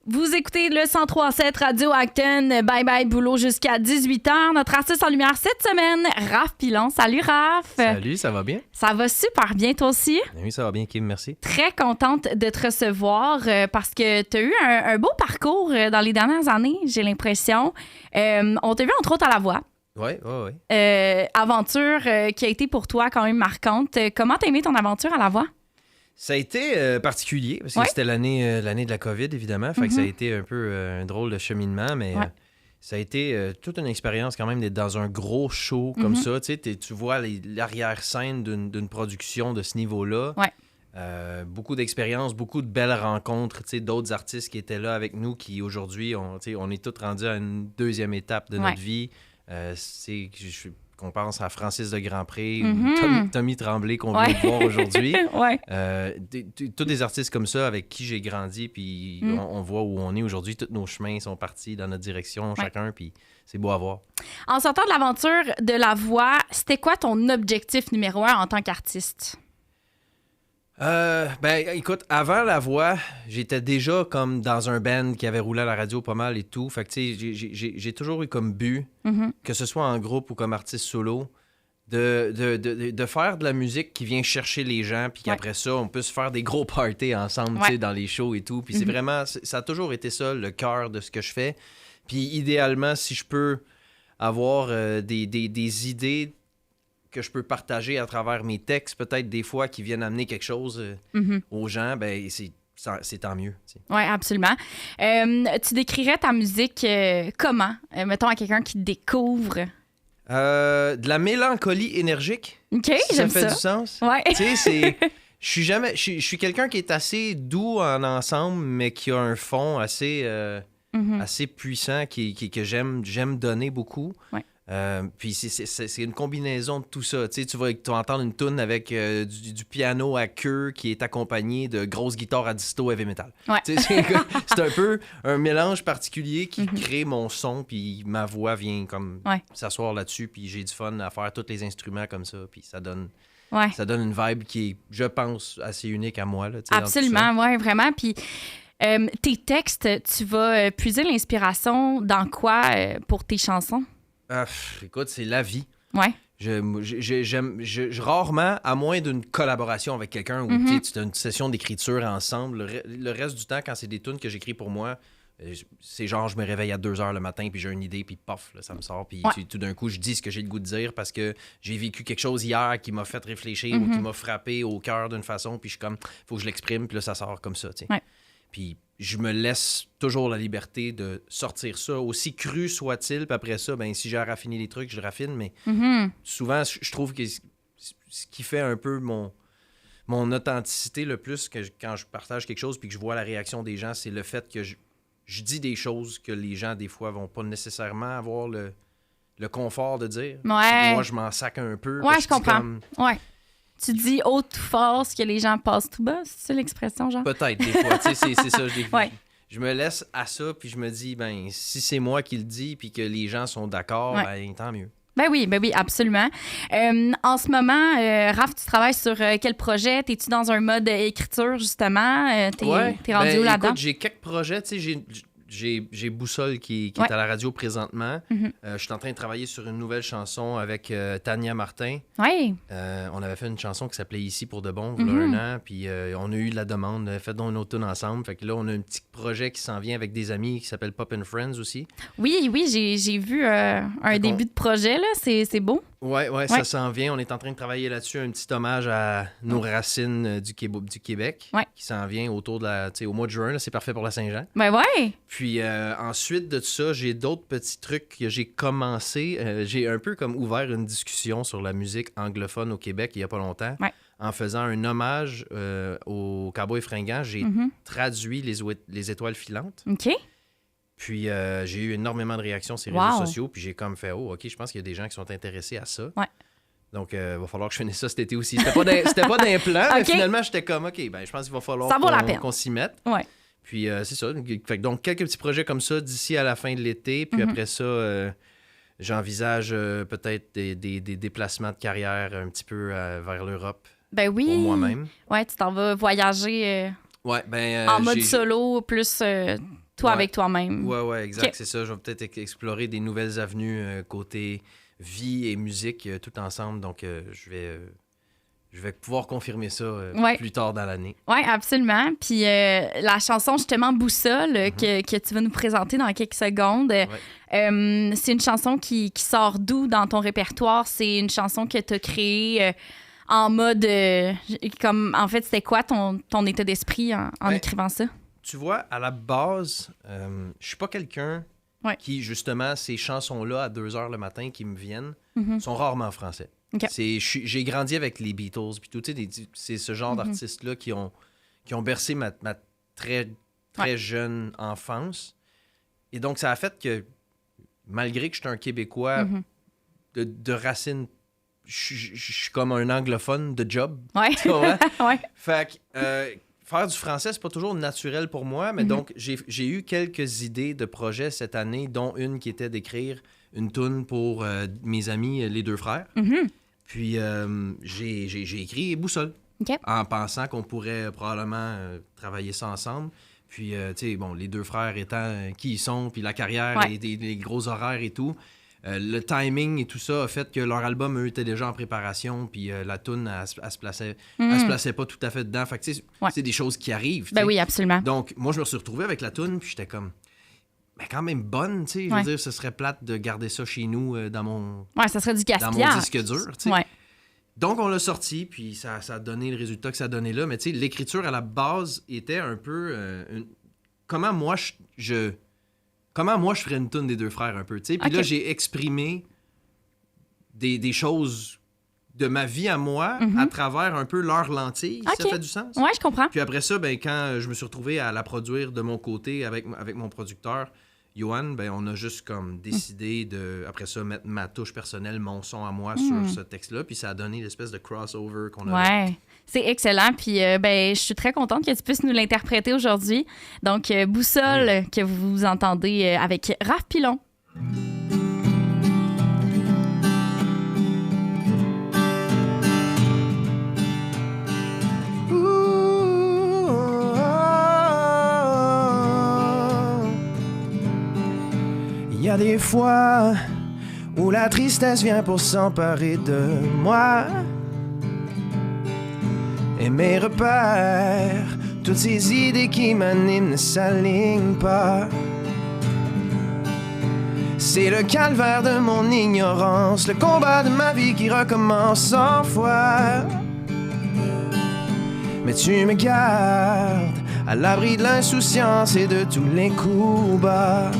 Vous écoutez le 103.7 Radio Acton. Bye bye boulot jusqu'à 18h. Notre artiste en lumière cette semaine, Raph Pilon. Salut Raph. Salut, ça va bien? Ça va super bien, toi aussi? Oui, ça va bien, Kim, merci. Très contente de te recevoir parce que tu as eu un beau parcours dans les dernières années, j'ai l'impression. On t'a vu entre autres à La Voix. Oui. Aventure qui a été pour toi quand même marquante. Comment t'as aimé ton aventure à La Voix? Ça a été particulier, parce que c'était l'année de la COVID, évidemment. Fait que ça a été un peu un drôle de cheminement, mais ça a été toute une expérience quand même d'être dans un gros show comme ça. Tu sais, tu vois l'arrière-scène d'une production de ce niveau-là. Ouais. Beaucoup d'expériences, beaucoup de belles rencontres, tu sais, d'autres artistes qui étaient là avec nous, qui aujourd'hui, on est tous rendus à une deuxième étape de notre vie. Qu'on pense à Francis de Grandpré, ou Tommy Tremblay qu'on vient de voir aujourd'hui. Tous des artistes comme ça avec qui j'ai grandi, puis on voit où on est aujourd'hui. Tous nos chemins sont partis dans notre direction, chacun, puis c'est beau à voir. En sortant de l'aventure de La Voix, c'était quoi ton objectif numéro 1 en tant qu'artiste? Écoute, avant La Voix, j'étais déjà comme dans un band qui avait roulé à la radio pas mal et tout. Fait que, tu sais, j'ai toujours eu comme but, que ce soit en groupe ou comme artiste solo, de faire de la musique qui vient chercher les gens, puis qu'après ça, on peut se faire des gros parties ensemble, tu sais, dans les shows et tout. Puis c'est vraiment, ça a toujours été ça, le cœur de ce que je fais. Puis idéalement, si je peux avoir des idées que je peux partager à travers mes textes, peut-être des fois qui viennent amener quelque chose aux gens, ben c'est tant mieux. Oui, absolument. Tu décrirais ta musique comment? Mettons à quelqu'un qui te découvre. De la mélancolie énergique. OK, si j'aime ça ça. fait du sens. Ouais. Tu sais, je suis quelqu'un qui est assez doux en ensemble, mais qui a un fond assez puissant que j'aime donner beaucoup. Ouais. Puis c'est une combinaison de tout ça. Tu vas entendre une toune avec du piano à queue qui est accompagné de grosses guitares à disto heavy metal. Ouais. C'est un peu un mélange particulier qui crée mon son, puis ma voix vient comme s'asseoir là-dessus, puis j'ai du fun à faire tous les instruments comme ça, puis ça donne une vibe qui est, je pense, assez unique à moi. Là, absolument, oui, vraiment. Puis tes textes, tu vas puiser l'inspiration dans quoi pour tes chansons? Écoute, c'est la vie. Ouais. Rarement, à moins d'une collaboration avec quelqu'un où tu as une session d'écriture ensemble, le reste du temps, quand c'est des tunes que j'écris pour moi, c'est genre je me réveille à 2h le matin, puis j'ai une idée, puis pof, là, ça me sort, puis tout d'un coup, je dis ce que j'ai le goût de dire parce que j'ai vécu quelque chose hier qui m'a fait réfléchir ou qui m'a frappé au cœur d'une façon, puis je suis comme, faut que je l'exprime, puis là, ça sort comme ça, tu sais. Ouais. Puis je me laisse toujours la liberté de sortir ça, aussi cru soit-il, puis après ça, ben si j'ai à raffiner les trucs, je le raffine, mais souvent, je trouve que ce qui fait un peu mon authenticité le plus, quand je partage quelque chose puis que je vois la réaction des gens, c'est le fait que je dis des choses que les gens, des fois, vont pas nécessairement avoir le confort de dire. Ouais. Moi, je m'en sac un peu. Ouais, je comprends. Ouais. Tu dis haut tout fort ce que les gens passent tout bas, c'est ça l'expression, genre? Peut-être, des fois. Tu sais, c'est ça. Ouais. Je me laisse à ça, puis je me dis, ben si c'est moi qui le dis, puis que les gens sont d'accord, ben tant mieux. Ben oui, absolument. En ce moment, Raph, tu travailles sur quel projet? T'es-tu dans un mode écriture, justement? T'es rendu où là-dedans? Écoute, j'ai quelques projets, tu sais, j'ai Boussole qui est à la radio présentement. Je suis en train de travailler sur une nouvelle chanson avec Tania Martin. Oui. On avait fait une chanson qui s'appelait Ici pour de bon, il y a un an, puis on a eu de la demande, fait donc une autre tune ensemble. Fait que là, on a un petit projet qui s'en vient avec des amis qui s'appelle Pop and Friends aussi. Oui, j'ai vu un début de projet, là, c'est beau. Ouais, ça s'en vient. On est en train de travailler là-dessus, un petit hommage à nos racines du Québec, qui s'en vient autour au mois de juin. Là, c'est parfait pour la Saint-Jean. Ben ouais. Puis ensuite de ça, j'ai d'autres petits trucs que j'ai commencé. J'ai un peu comme ouvert une discussion sur la musique anglophone au Québec il y a pas longtemps. Ouais. En faisant un hommage aux Cowboys fringants, j'ai traduit les étoiles filantes. OK. Puis j'ai eu énormément de réactions sur les réseaux sociaux. Puis j'ai comme fait, OK, je pense qu'il y a des gens qui sont intéressés à ça. Ouais. Donc, il va falloir que je finisse ça cet été aussi. C'était pas d'un plan, mais finalement, j'étais comme, OK, ben je pense qu'il va falloir qu'on s'y mette. Ouais. Puis c'est ça. Donc, quelques petits projets comme ça d'ici à la fin de l'été. Puis après ça, j'envisage peut-être des déplacements de carrière un petit peu vers l'Europe. Ben oui. Pour moi-même. Ouais, tu t'en vas voyager en mode solo, plus toi avec toi-même. Ouais, exact, c'est ça. Je vais peut-être explorer des nouvelles avenues côté vie et musique tout ensemble. Donc, je vais pouvoir confirmer ça plus tard dans l'année. Oui, absolument. Puis la chanson, justement, Boussole, que tu vas nous présenter dans quelques secondes, c'est une chanson qui sort d'où dans ton répertoire? C'est une chanson que tu as créée en mode... en fait, c'était quoi ton état d'esprit en écrivant ça? Tu vois, à la base, je suis pas quelqu'un qui, justement, ces chansons-là, à 2 heures le matin, qui me viennent, sont rarement en français. Okay. J'ai grandi avec les Beatles, puis tout, c'est ce genre d'artistes-là qui ont bercé ma très, très jeune enfance. Et donc, ça a fait que, malgré que je suis un Québécois de racines, je suis comme un anglophone de job. Tu vois? Fait que faire du français, c'est pas toujours naturel pour moi, mais donc j'ai eu quelques idées de projets cette année, dont une qui était d'écrire une toune pour mes amis, les 2 frères. Puis j'ai écrit Boussole, en pensant qu'on pourrait probablement travailler ça ensemble. Puis, tu sais, bon, les 2 frères étant qui ils sont, puis la carrière et les gros horaires et tout. Le timing et tout ça a fait que leur album, eux, était déjà en préparation, puis la toune, elle se plaçait pas tout à fait dedans. Fait que, tu sais, c'est des choses qui arrivent. Ben oui, absolument. Donc, moi, je me suis retrouvé avec la toune, puis j'étais comme... Mais quand même bonne, tu sais. Je veux dire, ce serait plate de garder ça chez nous dans mon... ça serait du gaspillage. Dans mon disque dur, tu sais. Donc, on l'a sorti, puis ça a donné le résultat que ça a donné là. Mais tu sais, l'écriture, à la base, était un peu... Comment moi, je ferais une toune des 2 frères, un peu, tu sais. Puis là, j'ai exprimé des choses de ma vie à moi à travers un peu leur lentille, si ça fait du sens. Ouais, je comprends. Puis après ça, ben, quand je me suis retrouvé à la produire de mon côté avec mon producteur, Johan, ben, on a juste comme décidé de, après ça, mettre ma touche personnelle, mon son à moi sur ce texte-là. Puis ça a donné l'espèce de crossover qu'on a. Ouais, c'est excellent. Puis ben, je suis très contente que tu puisses nous l'interpréter aujourd'hui. Donc, Boussole, que vous entendez avec Raph Pilon. Il y a des fois où la tristesse vient pour s'emparer de moi. Et mes repères, toutes ces idées qui m'animent ne s'alignent pas. C'est le calvaire de mon ignorance, le combat de ma vie qui recommence 100 fois. Mais tu me gardes à l'abri de l'insouciance et de tous les coups bas.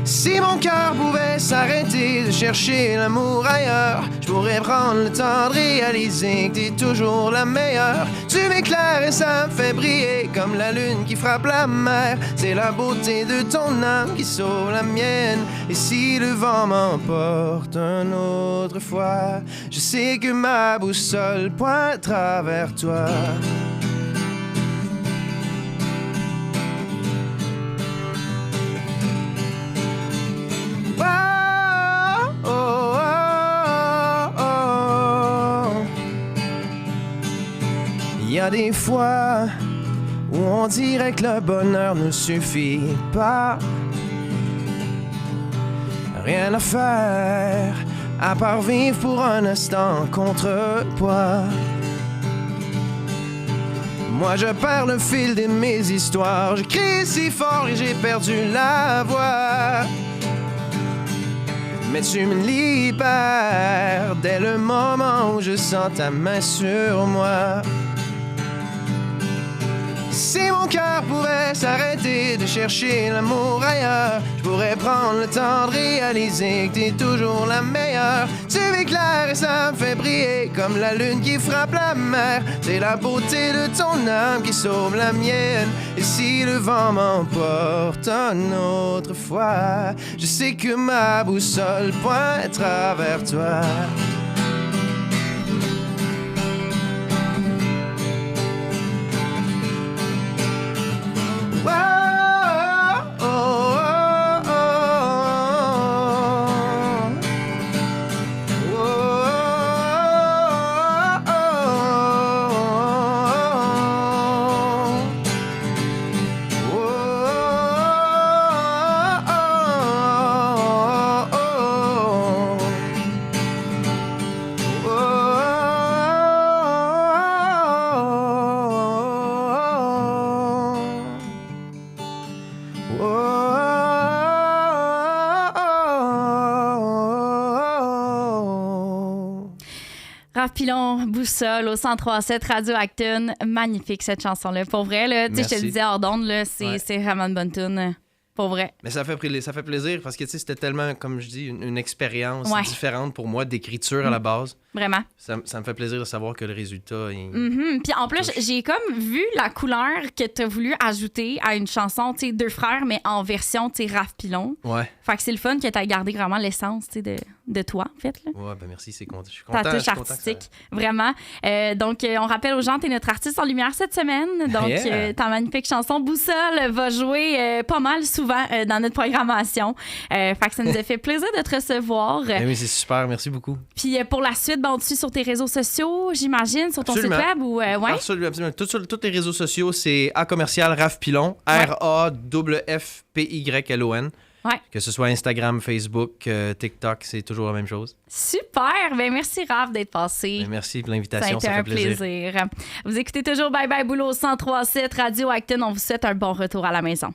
Si mon cœur pouvait s'arrêter de chercher l'amour ailleurs, je pourrais prendre le temps de réaliser que t'es toujours la meilleure. Tu m'éclaires et ça me fait briller comme la lune qui frappe la mer. C'est la beauté de ton âme qui sauve la mienne. Et si le vent m'emporte une autre fois, je sais que ma boussole pointera vers toi. Il y a des fois où on dirait que le bonheur ne suffit pas. Rien à faire à part vivre pour un instant contre poids. Moi je perds le fil de mes histoires, je crie si fort et j'ai perdu la voix. Mais tu me libères dès le moment où je sens ta main sur moi. Si mon cœur pouvait s'arrêter de chercher l'amour ailleurs, je pourrais prendre le temps de réaliser que t'es toujours la meilleure. Tu m'éclaires et ça me fait briller comme la lune qui frappe la mer. C'est la beauté de ton âme qui sauve la mienne. Et si le vent m'emporte une autre fois, je sais que ma boussole pointera vers toi. Pilon, Boussole, au 103.7 Radio Acton. Magnifique, cette chanson-là. Pour vrai, là, je te le disais hors d'onde, là, c'est vraiment une bonne tune. Pour vrai. Mais ça fait plaisir parce que c'était tellement, comme je dis, une expérience différente pour moi d'écriture à la base. Vraiment. Ça me fait plaisir de savoir que le résultat Puis en plus, j'ai comme vu la couleur que tu as voulu ajouter à une chanson, tu sais, Deux frères, mais en version, tu sais, Raph Pilon. Ouais. Fait que c'est le fun que tu as gardé vraiment l'essence, tu sais, de toi, en fait. Là. Ouais, ben merci, c'est content. Je suis content. Ta touche artistique, vraiment. Donc, on rappelle aux gens, tu es notre artiste en lumière cette semaine. Donc, ta magnifique chanson Boussole va jouer pas mal souvent dans notre programmation. Fait que ça nous a fait plaisir de te recevoir. Oui, c'est super. Merci beaucoup. Puis pour la suite, on te suit sur tes réseaux sociaux, j'imagine, sur ton site web ou ouais? Absolument. Tous les réseaux sociaux, c'est @Raph Pilon, RAFFPYLON. Ouais. Que ce soit Instagram, Facebook, TikTok, c'est toujours la même chose. Super! Ben merci Raph d'être passé. Ben merci pour l'invitation, ça a été un plaisir. Vous écoutez toujours Bye Bye Boulot 103.7 Radio Acton. On vous souhaite un bon retour à la maison.